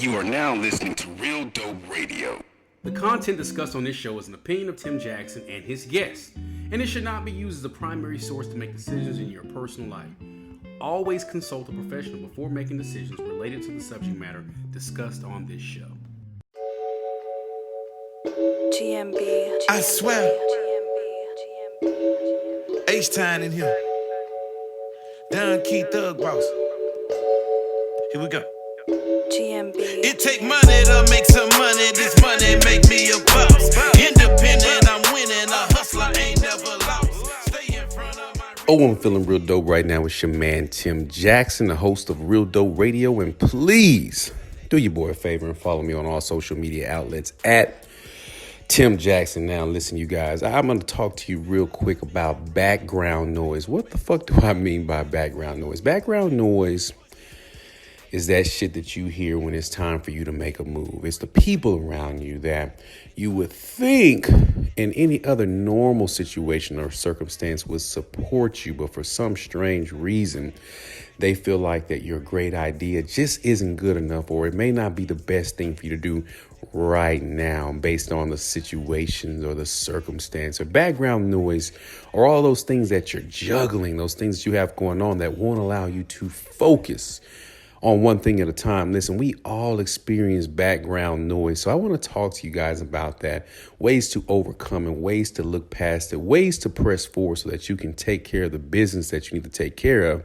You are now listening to Real Dope Radio. The content discussed on this show is an opinion of Tim Jackson and his guests, and it should not be used as a primary source to make decisions in your personal life. Always consult a professional before making decisions related to the subject matter discussed on this show. GMB. I swear. H-Time in here. Don Key Thug Boss. Here we go. GMB. It take money to make some money. This money make me a boss. Independent, I'm winning. A hustler ain't never lost. Stay in front of my... Oh, I'm feeling real dope right now with your man Tim Jackson, the host of Real Dope Radio. And please do your boy a favor and follow me on all social media outlets at Tim Jackson. Now, listen, you guys, I'm going to talk to you real quick about background noise. What the fuck do I mean by background noise? Background noise is that shit that you hear when it's time for you to make a move. It's the people around you that you would think in any other normal situation or circumstance would support you, but for some strange reason, they feel like that your great idea just isn't good enough, or it may not be the best thing for you to do right now based on the situations or the circumstance. Or background noise or all those things that you're juggling, those things that you have going on that won't allow you to focus on one thing at a time. Listen, we all experience background noise. So I want to talk to you guys about that, ways to overcome and ways to look past it, ways to press forward so that you can take care of the business that you need to take care of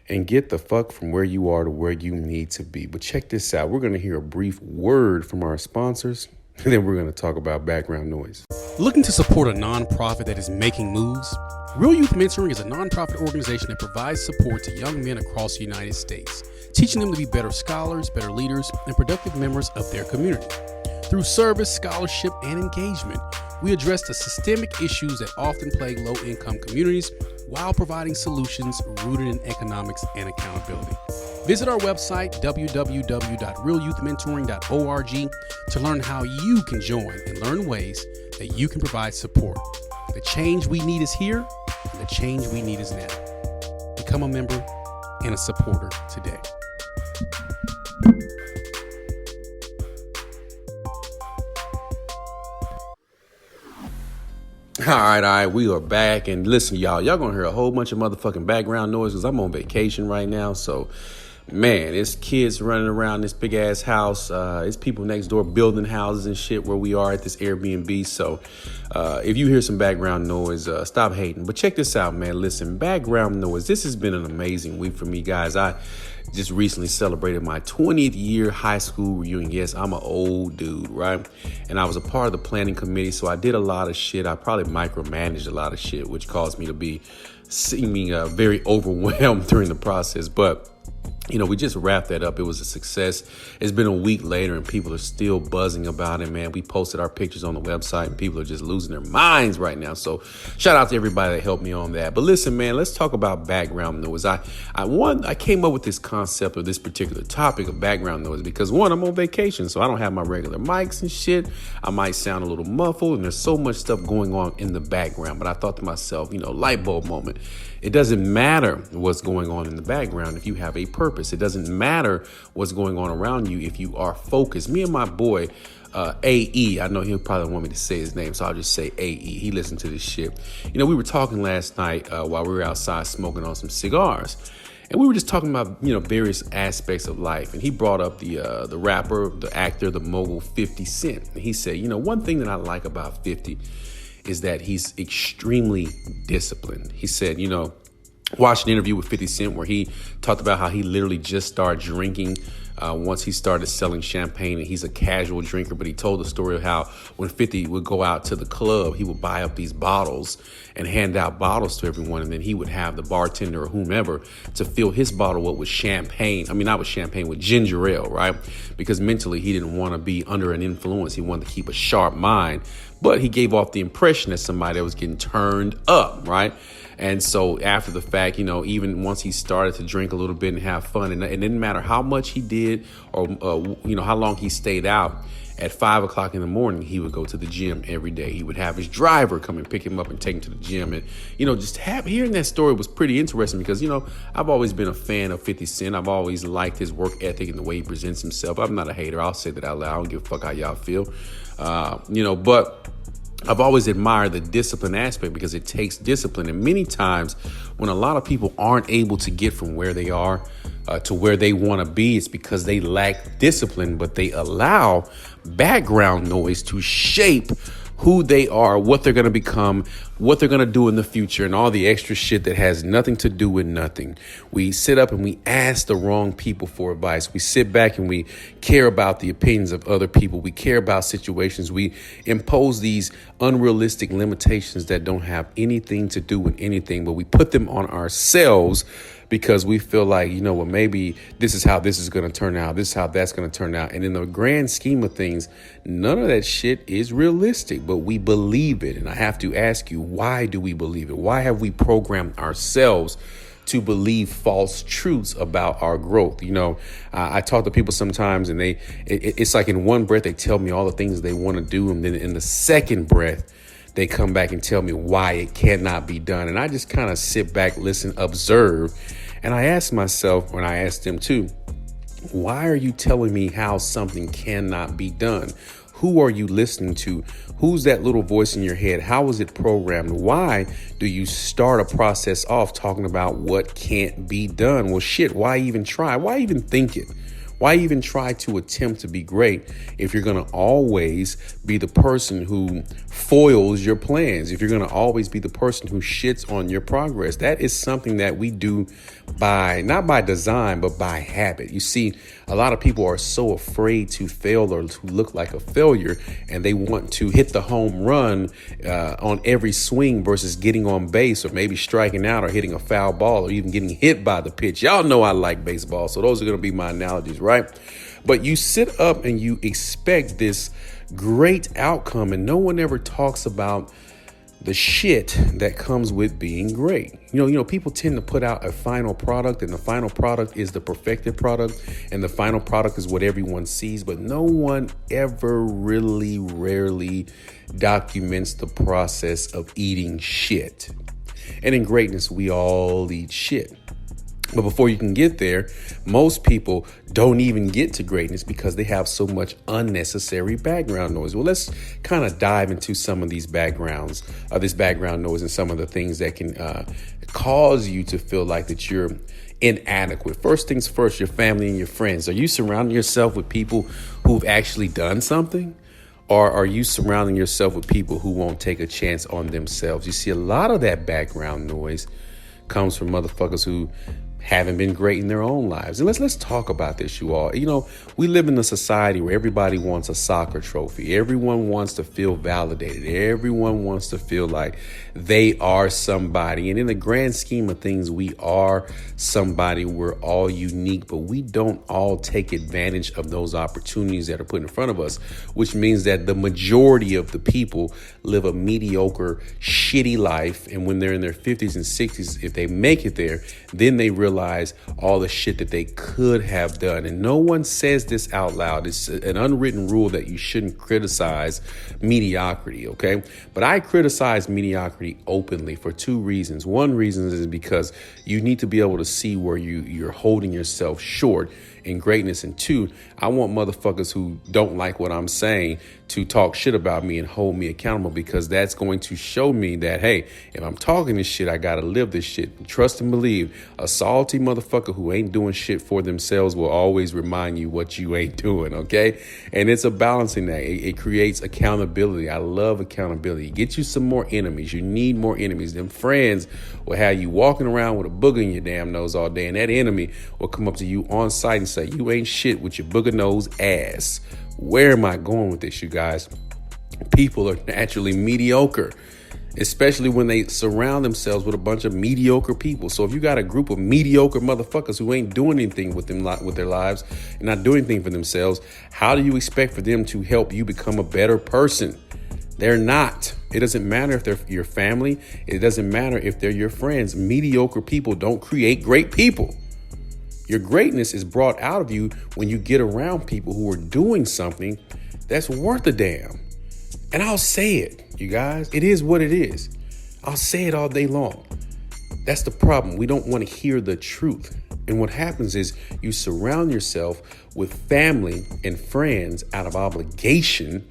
and get the fuck from where you are to where you need to be. But check this out. We're going to hear a brief word from our sponsors, and then we're going to talk about background noise. Looking to support a nonprofit that is making moves? Real Youth Mentoring is a nonprofit organization that provides support to young men across the United States, teaching them to be better scholars, better leaders, and productive members of their community. Through service, scholarship, and engagement, we address the systemic issues that often plague low-income communities while providing solutions rooted in economics and accountability. Visit our website, www.realyouthmentoring.org, to learn how you can join and learn ways that you can provide support. The change we need is here, and the change we need is now. Become a member and a supporter today. All right, we are back. And listen, y'all gonna hear a whole bunch of motherfucking background noise because I'm on vacation right now. So, man, it's kids running around this big ass house. It's people next door building houses and shit where we are at this Airbnb. So, if you hear some background noise, stop hating. But check this out, man. Listen, background noise. This has been an amazing week for me, guys. I just recently celebrated my 20th year high school reunion. Yes, I'm an old dude, right? And I was a part of the planning committee, so I did a lot of shit. I probably micromanaged a lot of shit, which caused me to be seeming very overwhelmed during the process. But you know, we just wrapped that up. It was a success. It's been a week later and people are still buzzing about it, man. We posted our pictures on the website and people are just losing their minds right now. So shout out to everybody that helped me on that. But listen, man, let's talk about background noise. I came up with this concept of this particular topic of background noise because one, I'm on vacation, so I don't have my regular mics and shit. I might sound a little muffled and there's so much stuff going on in the background. But I thought to myself, you know, light bulb moment. It doesn't matter what's going on in the background if you have a purpose. It doesn't matter what's going on around you if you are focused. Me and my boy, AE, I know he'll probably want me to say his name, so I'll just say AE. He listened to this shit. You know, we were talking last night while we were outside smoking on some cigars. And we were just talking about, you know, various aspects of life. And he brought up the rapper, the actor, the mogul 50 Cent. And he said, you know, one thing that I like about 50 is that he's extremely disciplined. He said, you know, watched an interview with 50 Cent where he talked about how he literally just started drinking once he started selling champagne, and he's a casual drinker. But he told the story of how when 50 would go out to the club, he would buy up these bottles and hand out bottles to everyone. And then he would have the bartender or whomever to fill his bottle up with champagne. I mean, not with champagne, with ginger ale, right? Because mentally he didn't want to be under an influence. He wanted to keep a sharp mind. But he gave off the impression that somebody that was getting turned up, right? And so after the fact, even once he started to drink a little bit and have fun, and it didn't matter how much he did or, how long he stayed out, at 5 o'clock in the morning, he would go to the gym every day. He would have his driver come and pick him up and take him to the gym. And, just hearing that story was pretty interesting because, I've always been a fan of 50 Cent. I've always liked his work ethic and the way he presents himself. I'm not a hater. I'll say that out loud. I don't give a fuck how y'all feel. But I've always admired the discipline aspect because it takes discipline. And many times when a lot of people aren't able to get from where they are to where they want to be, it's because they lack discipline, but they allow background noise to shape who they are, what they're going to become, what they're going to do in the future, and all the extra shit that has nothing to do with nothing. We sit up and we ask the wrong people for advice. We sit back and we care about the opinions of other people. We care about situations. We impose these unrealistic limitations that don't have anything to do with anything, but we put them on ourselves because we feel like, maybe this is how this is going to turn out. This is how that's going to turn out. And in the grand scheme of things, none of that shit is realistic, but we believe it. And I have to ask you, why do we believe it? Why have we programmed ourselves to believe false truths about our growth? I talk to people sometimes and it's like in one breath, they tell me all the things they want to do. And then in the second breath, they come back and tell me why it cannot be done. And I just kind of sit back, listen, observe. And I ask myself, when I ask them too, why are you telling me how something cannot be done? Who are you listening to? Who's that little voice in your head? How is it programmed? Why do you start a process off talking about what can't be done? Well, shit, why even try? Why even think it? Why even try to attempt to be great if you're going to always be the person who foils your plans, if you're going to always be the person who shits on your progress? That is something that we do not by design, but by habit. You see, a lot of people are so afraid to fail or to look like a failure, and they want to hit the home run on every swing versus getting on base or maybe striking out or hitting a foul ball or even getting hit by the pitch. Y'all know I like baseball, so those are going to be my analogies, right? But you sit up and you expect this great outcome, and no one ever talks about the shit that comes with being great. People tend to put out a final product, and the final product is the perfected product, and the final product is what everyone sees, but no one ever rarely documents the process of eating shit. And in greatness, we all eat shit. But before you can get there, most people don't even get to greatness because they have so much unnecessary background noise. Well, let's kind of dive into some of these backgrounds, this background noise, and some of the things that can cause you to feel like that you're inadequate. First things first, your family and your friends. Are you surrounding yourself with people who've actually done something? Or are you surrounding yourself with people who won't take a chance on themselves? You see, a lot of that background noise comes from motherfuckers who haven't been great in their own lives. And let's talk about this, you all. We live in a society where everybody wants a soccer trophy. Everyone wants to feel validated. Everyone wants to feel like they are somebody. And in the grand scheme of things, we are somebody. We're all unique, but we don't all take advantage of those opportunities that are put in front of us, which means that the majority of the people live a mediocre, shitty life. And when they're in their 50s and 60s, if they make it there, then they realize all the shit that they could have done. And no one says this out loud. It's an unwritten rule that you shouldn't criticize mediocrity, okay? But I criticize mediocrity openly for two reasons. One reason is because you need to be able to see where you're holding yourself short in greatness. And two, I want motherfuckers who don't like what I'm saying to talk shit about me and hold me accountable, because that's going to show me that, hey, if I'm talking this shit, I got to live this shit. Trust and believe, a salty motherfucker who ain't doing shit for themselves will always remind you what you ain't doing, okay? And it's a balancing act. It creates accountability. I love accountability. Get you some more enemies. You need more enemies. Them friends will have you walking around with a booger in your damn nose all day, and that enemy will come up to you on sight and say, you ain't shit with your booger nose ass. Where am I going with this, you guys? People are naturally mediocre, especially when they surround themselves with a bunch of mediocre people. So if you got a group of mediocre motherfuckers who ain't doing anything with their lives and not doing anything for themselves, how do you expect for them to help you become a better person? They're not. It doesn't matter if they're your family. It doesn't matter if they're your friends. Mediocre people don't create great people. Your greatness is brought out of you when you get around people who are doing something that's worth a damn. And I'll say it, you guys. It is what it is. I'll say it all day long. That's the problem. We don't want to hear the truth. And what happens is you surround yourself with family and friends out of obligation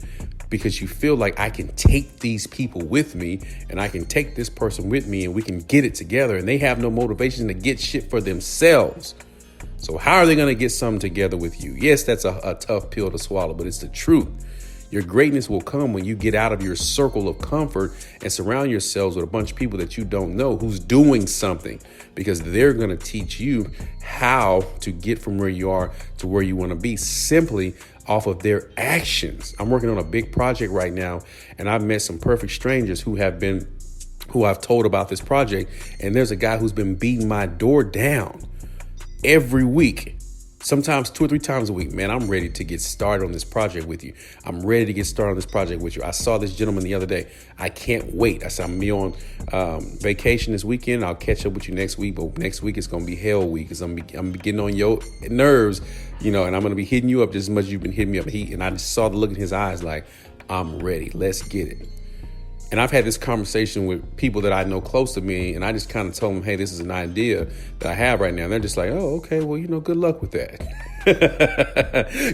because you feel like I can take these people with me and I can take this person with me and we can get it together, and they have no motivation to get shit for themselves. So how are they going to get something together with you? Yes, that's a tough pill to swallow, but it's the truth. Your greatness will come when you get out of your circle of comfort and surround yourselves with a bunch of people that you don't know who's doing something, because they're going to teach you how to get from where you are to where you want to be simply off of their actions. I'm working on a big project right now, and I've met some perfect strangers who I've told about this project. And there's a guy who's been beating my door down every week, sometimes 2 or 3 times a week. Man, I'm ready to get started on this project with you. I'm ready to get started on this project with you. I saw this gentleman the other day. I can't wait. I said, I'm going to be on vacation this weekend. I'll catch up with you next week. But next week it's going to be hell week, because I'm getting on your nerves, and I'm going to be hitting you up just as much as you've been hitting me up. And I just saw the look in his eyes like, I'm ready. Let's get it. And I've had this conversation with people that I know close to me, and I just kind of told them, hey, this is an idea that I have right now. And they're just like, oh, okay, well, good luck with that.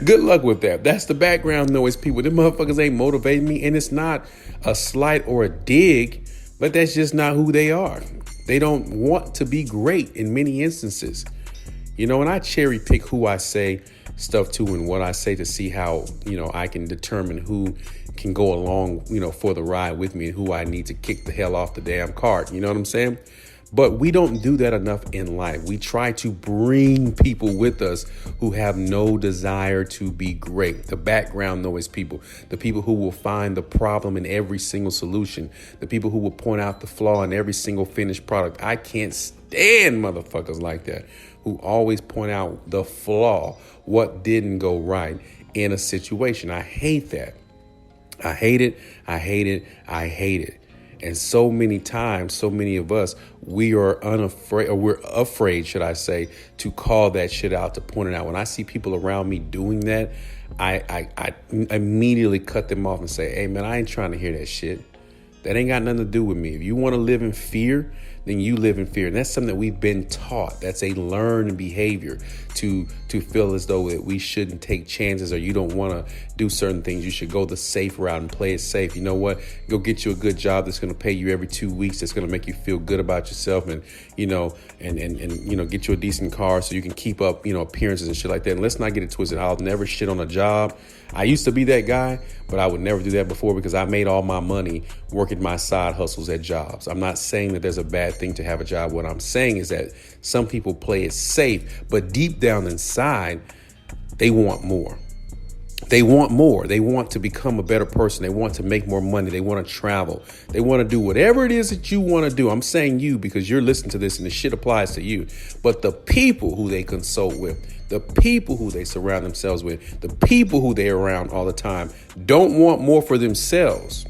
Good luck with that. That's the background noise people. Them motherfuckers ain't motivating me. And it's not a slight or a dig, but that's just not who they are. They don't want to be great in many instances. And I cherry pick who I say stuff to and what I say to see how, I can determine who can go along, for the ride with me and who I need to kick the hell off the damn cart. You know what I'm saying? But we don't do that enough in life. We try to bring people with us who have no desire to be great. The background noise people, the people who will find the problem in every single solution, the people who will point out the flaw in every single finished product. I can't stand motherfuckers like that who always point out the flaw, what didn't go right in a situation. I hate that. I hate it. I hate it. I hate it. And so many times, so many of us, we are unafraid, or we're afraid, should I say, to call that shit out, to point it out. When I see people around me doing that, I immediately cut them off and say, hey, man, I ain't trying to hear that shit. That ain't got nothing to do with me. If you want to live in fear, then you live in fear. And that's something that we've been taught. That's a learned behavior to feel as though that we shouldn't take chances, or you don't want to do certain things. You should go the safe route and play it safe. You know what? Go get you a good job that's going to pay you every 2 weeks. That's going to make you feel good about yourself, and get you a decent car so you can keep up, appearances and shit like that. And let's not get it twisted. I'll never shit on a job. I used to be that guy, but I would never do that before, because I made all my money working my side hustles at jobs. I'm not saying that there's a bad thing to have a job. What I'm saying is that some people play it safe, but deep down inside, they want more. They want more. They want to become a better person. They want to make more money. They want to travel. They want to do whatever it is that you want to do. I'm saying you because you're listening to this and the shit applies to you. But the people who they consult with, the people who they surround themselves with, the people who they're around all the time don't want more for themselves.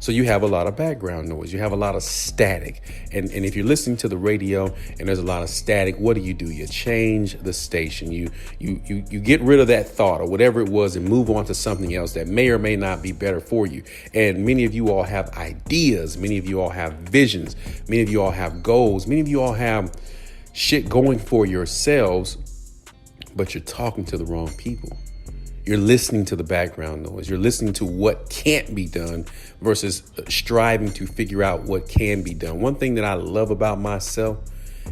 So you have a lot of background noise. You have a lot of static. And if you're listening to the radio and there's a lot of static, what do? You change the station. You get rid of that thought or whatever it was and move on to something else that may or may not be better for you. And many of you all have ideas. Many of you all have visions. Many of you all have goals. Many of you all have shit going for yourselves, but you're talking to the wrong people. You're listening to the background noise. You're listening to what can't be done versus striving to figure out what can be done. One thing that I love about myself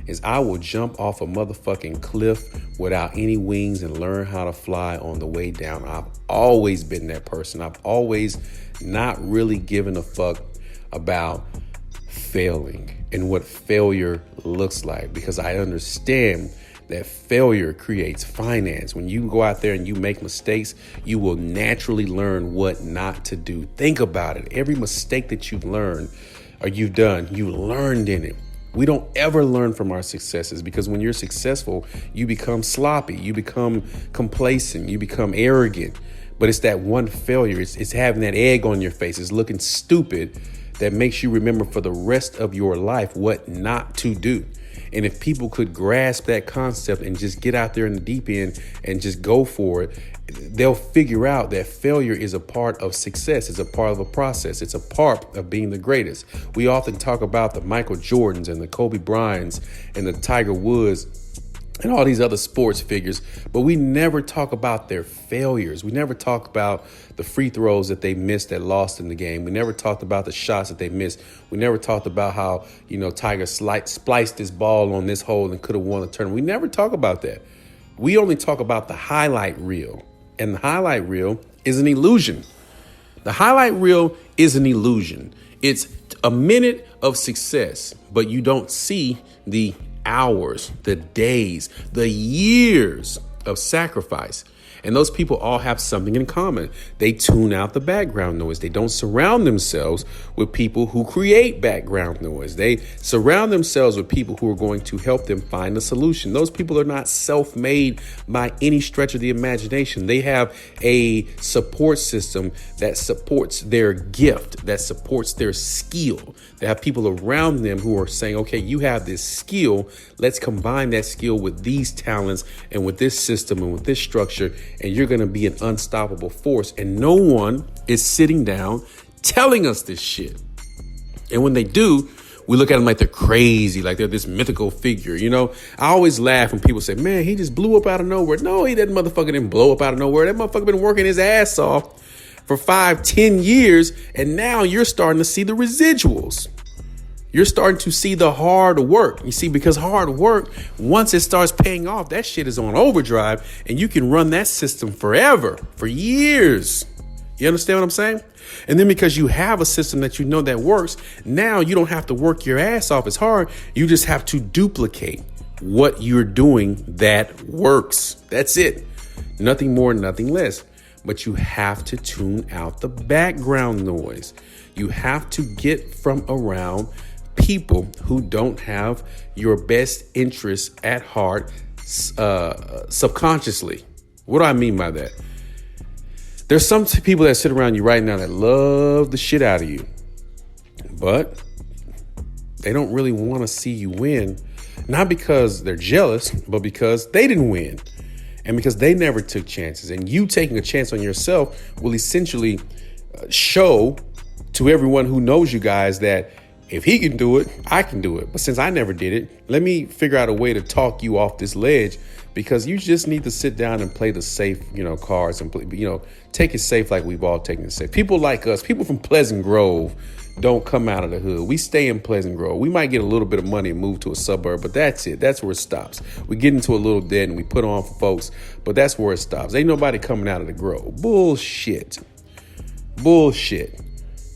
is I will jump off a motherfucking cliff without any wings and learn how to fly on the way down. I've always been that person. I've always not really given a fuck about failing and what failure looks like, because I understand that failure creates finance. When you go out there and you make mistakes, you will naturally learn what not to do. Think about it. Every mistake that you've learned or you've done, you learned in it. We don't ever learn from our successes, because when you're successful, you become sloppy, you become complacent, you become arrogant. But it's that one failure. It's having that egg on your face. It's looking stupid that makes you remember for the rest of your life what not to do. And if people could grasp that concept and just get out there in the deep end and just go for it, they'll figure out that failure is a part of success. It's a part of a process. It's a part of being the greatest. We often talk about the Michael Jordans and the Kobe Bryants and the Tiger Woods and all these other sports figures, but we never talk about their failures. We never talk about the free throws that they missed that lost in the game. We never talked about the shots that they missed. We never talked about how, Tiger spliced his ball on this hole and could have won the tournament. We never talk about that. We only talk about the highlight reel, and the highlight reel is an illusion. The highlight reel is an illusion. It's a minute of success, but you don't see the hours, the days, the years of sacrifice. And those people all have something in common. They tune out the background noise. They don't surround themselves with people who create background noise. They surround themselves with people who are going to help them find a solution. Those people are not self-made by any stretch of the imagination. They have a support system that supports their gift, that supports their skill. They have people around them who are saying, okay, you have this skill. Let's combine that skill with these talents and with this system and with this structure, and you're going to be an unstoppable force. And no one is sitting down telling us this shit. And when they do, we look at them like they're crazy, like they're this mythical figure. I always laugh when people say, man, he just blew up out of nowhere. No, that motherfucker didn't blow up out of nowhere. That motherfucker been working his ass off for 5-10 years. And now you're starting to see the residuals. You're starting to see the hard work. You see, because hard work, once it starts paying off, that shit is on overdrive, and you can run that system forever, for years. You understand what I'm saying? And then because you have a system that that works, now you don't have to work your ass off as hard. You just have to duplicate what you're doing that works. That's it. Nothing more, nothing less. But you have to tune out the background noise. You have to get from around people who don't have your best interests at heart subconsciously. What do I mean by that? There's some people that sit around you right now that love the shit out of you, but they don't really want to see you win, not because they're jealous, but because they didn't win and because they never took chances. And you taking a chance on yourself will essentially show to everyone who knows you guys that if he can do it, I can do it. But since I never did it, let me figure out a way to talk you off this ledge, because you just need to sit down and play the safe, cards and play, take it safe like we've all taken it safe. People like us, people from Pleasant Grove, don't come out of the hood. We stay in Pleasant Grove. We might get a little bit of money and move to a suburb, but that's it. That's where it stops. We get into a little debt and we put on for folks, but that's where it stops. Ain't nobody coming out of the Grove. Bullshit.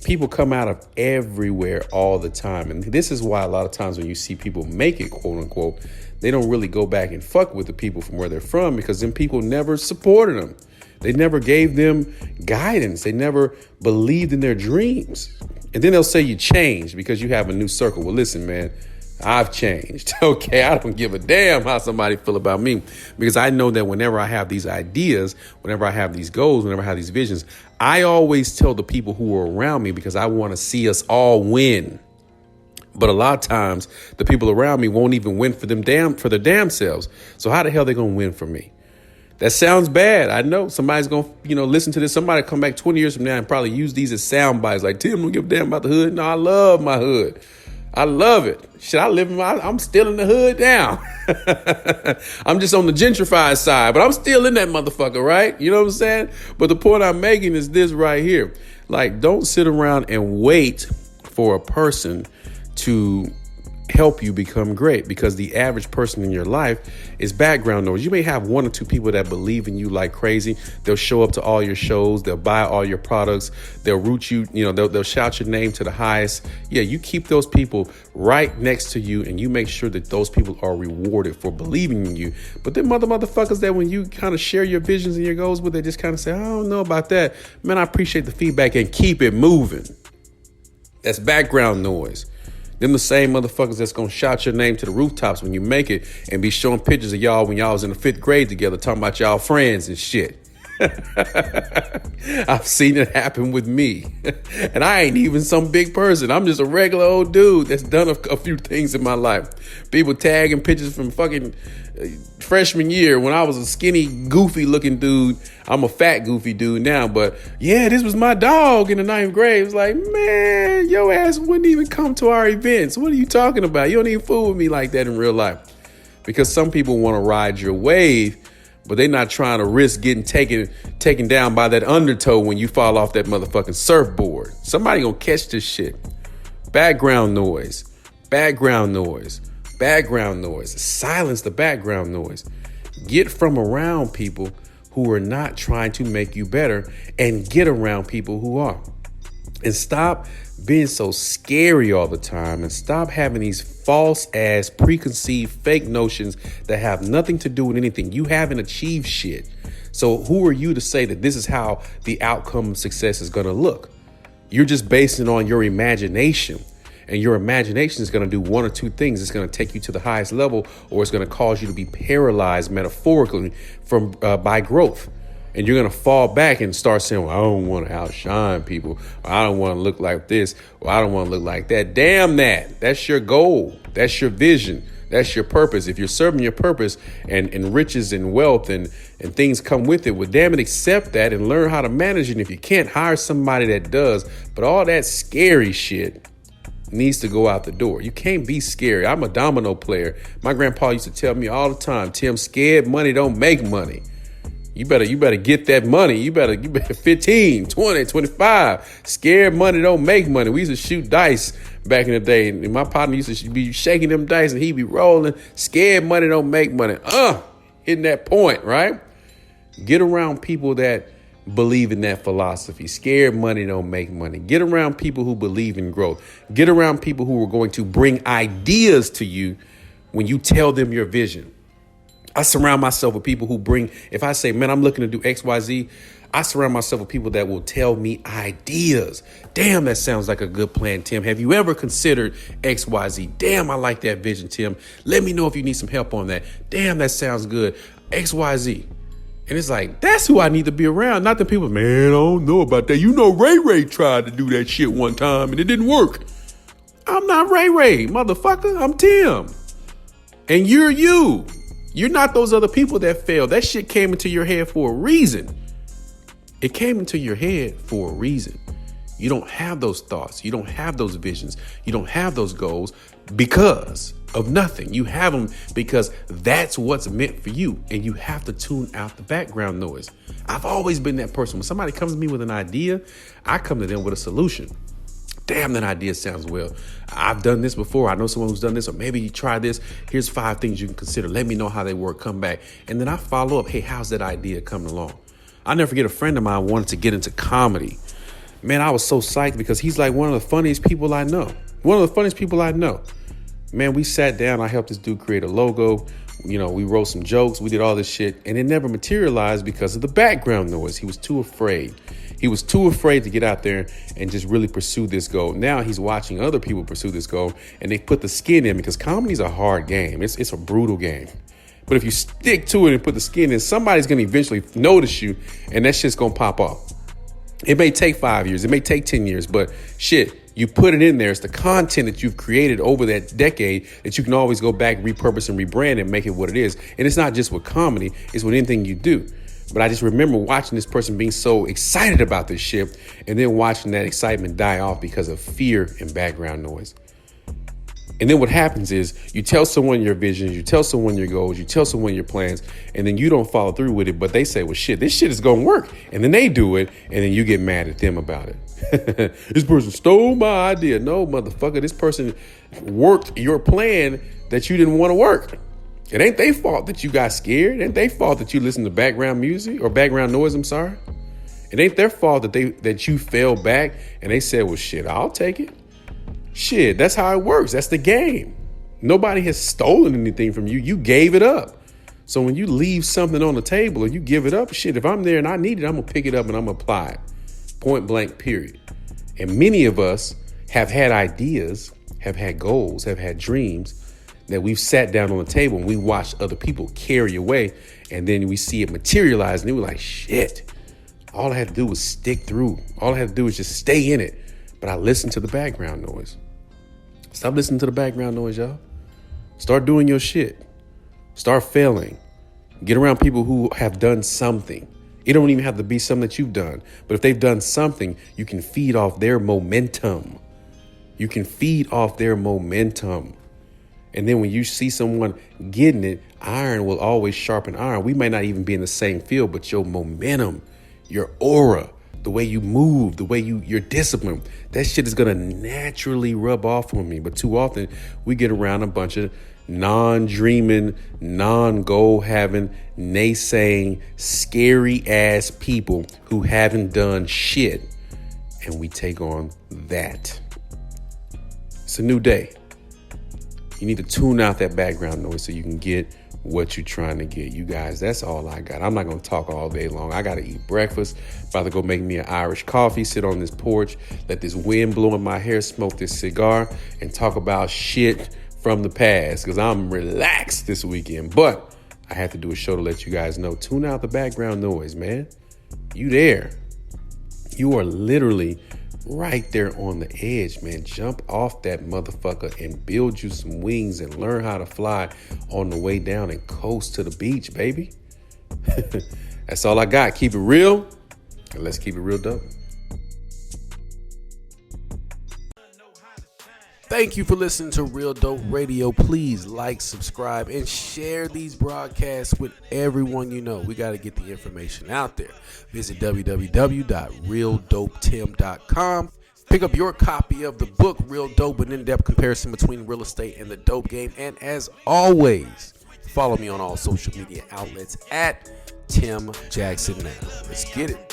People come out of everywhere all the time. And this is why a lot of times when you see people make it, quote unquote, they don't really go back and fuck with the people from where they're from, because them people never supported them. They never gave them guidance. They never believed in their dreams. And then they'll say you changed because you have a new circle. Well, listen, man, I've changed. Okay, I don't give a damn how somebody feel about me, because I know that whenever I have these ideas, whenever I have these goals, whenever I have these visions, I always tell the people who are around me, because I want to see us all win. But a lot of times the people around me won't even win for their damn selves. So how the hell are they going to win for me? That sounds bad. I know somebody's going to, listen to this. Somebody come back 20 years from now and probably use these as sound bites. Like, Tim, don't give a damn about the hood. No, I love my hood. I love it. Shit, I'm still in the hood now. I'm just on the gentrified side, but I'm still in that motherfucker, right? You know what I'm saying? But the point I'm making is this right here. Like, don't sit around and wait for a person to help you become great, because the average person in your life is background noise. You may have one or two people that believe in you like crazy. They'll show up to all your shows. They'll buy all your products. They'll root you. They'll shout your name to the highest. Yeah, you keep those people right next to you, and you make sure that those people are rewarded for believing in you. But then motherfuckers that when you kind of share your visions and your goals with, they just kind of say, I don't know about that. Man, I appreciate the feedback, and keep it moving. That's background noise. Them the same motherfuckers that's going to shout your name to the rooftops when you make it and be showing pictures of y'all when y'all was in the 5th grade together, talking about y'all friends and shit. I've seen it happen with me. And I ain't even some big person. I'm just a regular old dude that's done a few things in my life. People tagging pictures from fucking freshman year when I was a skinny, goofy looking dude. I'm a fat, goofy dude now. But yeah, this was my dog in the 9th grade. It's like, man, your ass wouldn't even come to our events. What are you talking about? You don't even fool with me like that in real life. Because some people want to ride your wave, but they're not trying to risk getting taken down by that undertow when you fall off that motherfucking surfboard. Somebody gonna catch this shit. Background noise. Background noise. Background noise. Silence the background noise. Get from around people who are not trying to make you better and get around people who are. And stop being so scary all the time and stop having these false ass preconceived fake notions that have nothing to do with anything. You haven't achieved shit. So who are you to say that this is how the outcome of success is going to look? You're just basing it on your imagination. And your imagination is going to do one or two things. It's going to take you to the highest level, or it's going to cause you to be paralyzed metaphorically by growth. And you're going to fall back and start saying, well, I don't want to outshine people. Or I don't want to look like this. Or I don't want to look like that. Damn that. That's your goal. That's your vision. That's your purpose. If you're serving your purpose and riches and wealth and things come with it, well, damn it, accept that and learn how to manage it. And if you can't, hire somebody that does. But all that scary shit needs to go out the door. You can't be scary. I'm a domino player. My grandpa used to tell me all the time, Tim, scared money don't make money. You better get that money. You better 15, 20, 25. Scared money don't make money. We used to shoot dice back in the day. And my partner used to be shaking them dice and he'd be rolling. Scared money don't make money. Hitting that point, right? Get around people that believe in that philosophy. Scared money don't make money. Get around people who believe in growth. Get around people who are going to bring ideas to you when you tell them your vision. I surround myself with people who bring, if I say, man, I'm looking to do X, Y, Z, I surround myself with people that will tell me ideas. Damn, that sounds like a good plan, Tim. Have you ever considered X, Y, Z? Damn, I like that vision, Tim. Let me know if you need some help on that. Damn, that sounds good. X, Y, Z. And it's like, that's who I need to be around. Not the people, man, I don't know about that. You know, Ray tried to do that shit one time and it didn't work. I'm not Ray, motherfucker. I'm Tim. And you're you. You're not those other people that failed. That shit came into your head for a reason. It came into your head for a reason. You don't have those thoughts. You don't have those visions. You don't have those goals because of nothing. You have them because that's what's meant for you. And you have to tune out the background noise. I've always been that person. When somebody comes to me with an idea, I come to them with a solution. Damn, that idea sounds well. I've done this before. I know someone who's done this, or maybe you try this. Here's 5 things you can consider. Let me know how they work. Come back. And then I follow up. Hey, how's that idea coming along? I'll never forget a friend of mine wanted to get into comedy. Man, I was so psyched because he's like one of the funniest people I know. One of the funniest people I know. Man, we sat down. I helped this dude create a logo. You know, we wrote some jokes. We did all this shit. And it never materialized because of the background noise. He was too afraid. He was too afraid to get out there and just really pursue this goal. Now he's watching other people pursue this goal and they put the skin in because comedy's a hard game. It's a brutal game. But if you stick to it and put the skin in, somebody's going to eventually notice you and that shit's going to pop off. It may take 5 years. It may take 10 years, but shit, you put it in there. It's the content that you've created over that decade that you can always go back, repurpose and rebrand and make it what it is. And it's not just with comedy. It's with anything you do. But I just remember watching this person being so excited about this shit and then watching that excitement die off because of fear and background noise. And then what happens is you tell someone your visions, you tell someone your goals, you tell someone your plans, and then you don't follow through with it. But they say, well, shit, this shit is going to work. And then they do it. And then you get mad at them about it. This person stole my idea. No, motherfucker, this person worked your plan that you didn't want to work. It ain't their fault that you got scared. It ain't their fault that you listen to background music or background noise. I'm sorry. It ain't their fault that you fell back and they said, well, shit, I'll take it. Shit, that's how it works. That's the game. Nobody has stolen anything from you. You gave it up. So when you leave something on the table or you give it up, shit, if I'm there and I need it, I'm going to pick it up and I'm going to apply it. Point blank, period. And many of us have had ideas, have had goals, have had dreams. that we've sat down on the table and we watched other people carry away, and then we see it materialize, and we're like, shit, all I had to do was stick through. All I had to do was just stay in it. But I listened to the background noise. Stop listening to the background noise, y'all. Start doing your shit. Start failing. Get around people who have done something. It don't even have to be something that you've done. But if they've done something, you can feed off their momentum. You can feed off their momentum. And then when you see someone getting it, iron will always sharpen iron. We might not even be in the same field, but your momentum, your aura, the way you move, the way you're disciplined, that shit is going to naturally rub off on me. But too often we get around a bunch of non-dreaming, non-goal having, naysaying, scary ass people who haven't done shit. And we take on that. It's a new day. You need to tune out that background noise so you can get what you're trying to get. You guys, that's all I got. I'm not going to talk all day long. I got to eat breakfast. About to go make me an Irish coffee, sit on this porch, let this wind blow in my hair, smoke this cigar, and talk about shit from the past because I'm relaxed this weekend. But I have to do a show to let you guys know. Tune out the background noise, man. You there. You are literally right there on the edge, man. Jump off that motherfucker and build you some wings and learn how to fly on the way down and coast to the beach, baby. That's all I got. Keep it real, and let's keep it real dope. Thank you for listening to Real Dope Radio. Please like, subscribe, and share these broadcasts with everyone you know. We got to get the information out there. Visit www.realdopetim.com. Pick up your copy of the book, Real Dope, an in-depth comparison between real estate and the dope game. And as always, follow me on all social media outlets at Tim Jackson Now. Let's get it.